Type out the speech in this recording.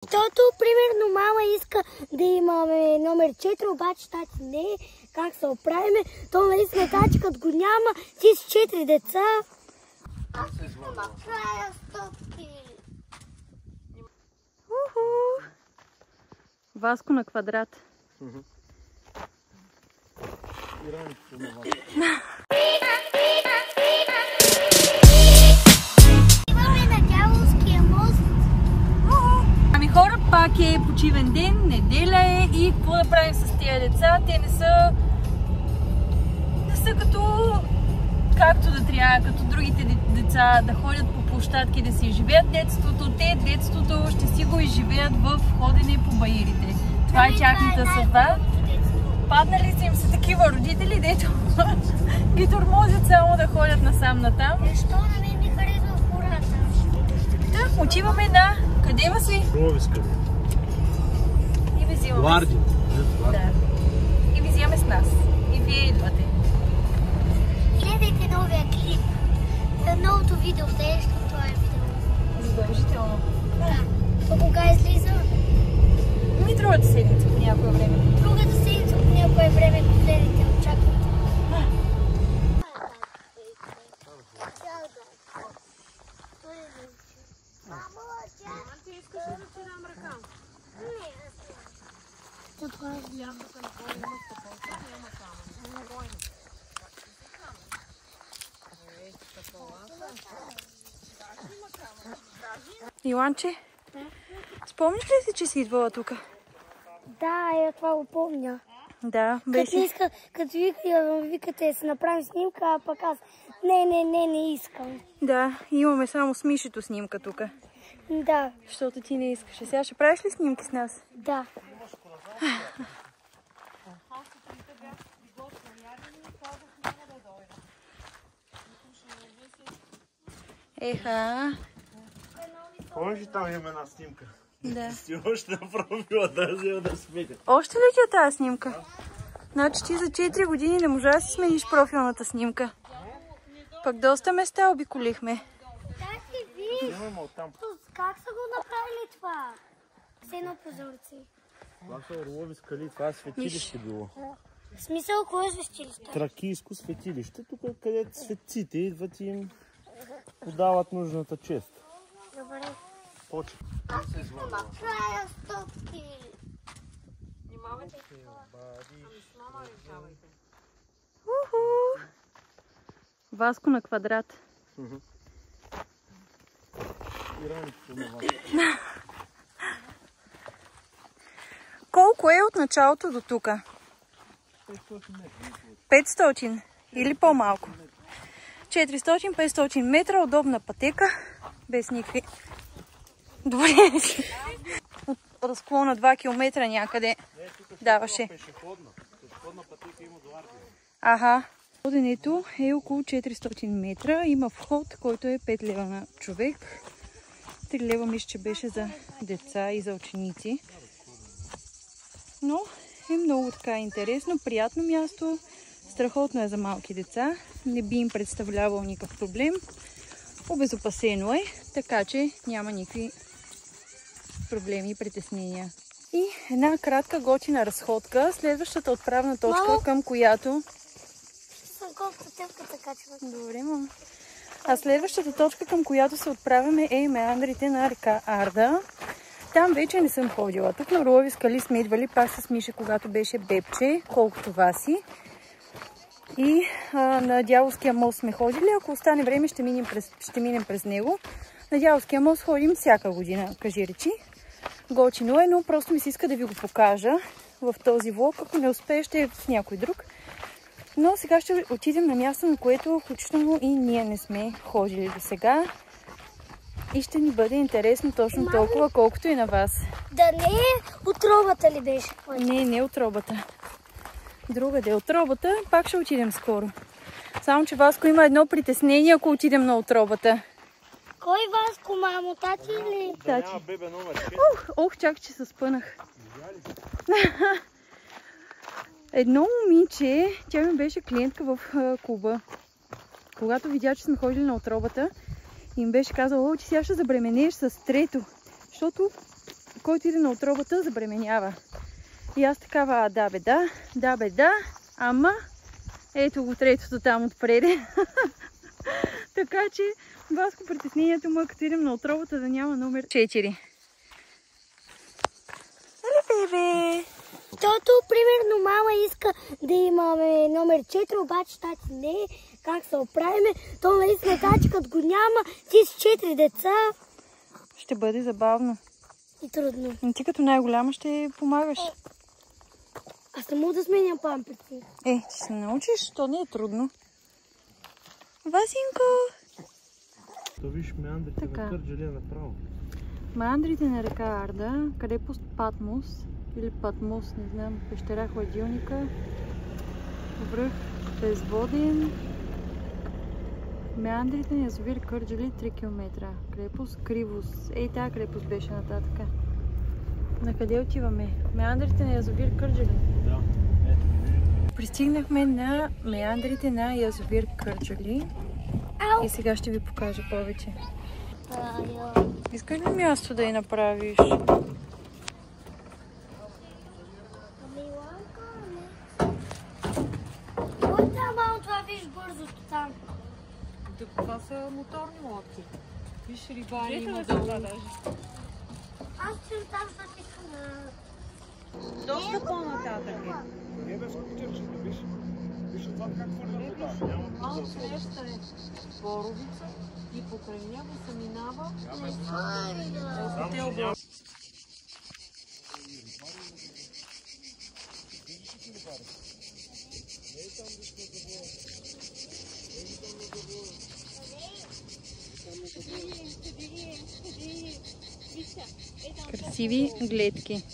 Защото, примерно, мама иска да имаме номер 4, обаче тати не е. Как се оправиме? То наистина тати, като го няма, ти с 4 деца. Аз искам да правя стопки. Васко на квадрат. Идваме на Дяволския мост. Ами хора, пак е почивен ден, неделя е и какво да правим с тия деца? Те не са като както да трябва, като другите деца да ходят по площадки, да си изживеят детството. Те детството ще си го изживеят в ходене по баирите. Това е тяхната съдба. Паднали са им са такива родители, дето ги тормозят само да ходят насам-натам. Защо на мен ми харесва в хората? Да, отиваме на... Къде Васи? Ровиска. И ви взимаме. Варди. Да. И ви взимаме с нас. И вие идвате. Гледайте новия клип. Новото видео, нещо това е видео. Задължително. Да. То кога излиза? И другата седмица по някое време. Другата седмица по някое време го гледайте, очаквайте. Ти искаш да ти дам ръка? Не, това е Няма телефон, има стъпълка, няма камън. Иланче, спомниш ли си, че си идвала тук? Да, това го помня. Да, Като беше. иска, като викате да си направим снимка, а пък аз не искам. Да, имаме само с Мишето снимка тук. Да, Защото ти не искаш. Сега ще правиш ли снимки с нас? да. Еха. Помниш ли там има една снимка? Да. Си още направила да сменя. Още ли ти е тази снимка? Значи ти за 4 години не можа да си смениш профилната снимка. Пък доста места обиколихме. Тати, виж, Имаме оттам. как са го направили това? Все на прозорци. Това са орлови скали, това е светилище било. В смисъл, кое е свещилище? Тракийско светилище, тук където светците идват и им подават нужната чест. Добре. Почва. Аз искам да правя стопки. Внимавайте. С мама решавайте. Васко на квадрат. Колко е от началото до тук? 500 или по-малко. 400-500 метра, удобна пътека, без никакви... Добре. От разклона 2 км някъде даваше. Пешеходна пътека има до Ардия. Аха. Ходенето е около 400 метра. Има вход, който е 5 лева на човек. 3 лева мисля, че беше за деца и за ученици. Но е много така интересно, приятно място. Страхотно е за малки деца. Не би им представлявал никакъв проблем. Обезопасено е, така че няма никакви проблеми и притеснения. И една кратка готина разходка. Следващата отправна точка, към която... Колкото тъпката качва. Добре, мама. А следващата точка, към която се отправяме, е меандрите на река Арда. Там вече не съм ходила. Тук на Орлови скали сме идвали пак с Миша, когато беше бебче, колкото Васи. И на Дяволския мост сме ходили. Ако остане време, ще минем през него. На Дяволския мост ходим всяка година, кажи речи. Готино е, но просто ми се иска да ви го покажа в този влог. Ако не успея, ще е в някой друг. Но сега ще отидем на място, на което включително и ние не сме ходили до сега. И ще ни бъде интересно точно толкова, колкото и на вас. Да не е отробата ли беше? Не отробата. Другаде отробата, пак ще отидем скоро. Само, че Васко има едно притеснение, ако отидем на отробата. Кой Васко, мамо? Тати или? Да няма бебе номер 6. Ох, чакай, че се спънах. Едно момиче, тя ми беше клиентка в клуба. Когато видя, че сме ходили на отробата, им беше казала: ти сега ще забременееш с трето. Защото който иде на отробата, забременява. И аз такава, да бе да, ама ето го третото там отпреде. Така че, Васко, притеснението му е, като идем на отробата, да няма номер 4. Бебе! Защото, примерно, мама иска да имаме номер 4, обаче тати не е. Как се оправиме? То наистина тати, като го няма, ти с 4 деца. Ще бъде забавно. И трудно. Но ти като най-голяма ще помагаш. Аз не мога да сменям памперси. Ще се научиш, то не е трудно. Васинко! То виж меандрите на Кърджали направо. Меандрите на река Арда, крепост Патмос или Патмос, не знам, пещера Хладилника, връх Безводен, меандрите на язовир Кърджали 3 км, крепост Кривос. Тая крепост беше нататък. На къде отиваме? Меандрите на язовир Кърджали. Да. Пристигнахме на меандрите на язовир Кърджали. И сега ще ви покажа повече. Искаш ли място да я направиш? Това виж бързото там. Това са моторни лодки. Виж, рибари има долу. Аз съм там за тихана. Доста по-нататък е. Не бе скутерчета, виж. Виж отвън как хвърля вода. Малко среща е Боровица и покрай него се минава хотел Бор. Красиви гледки.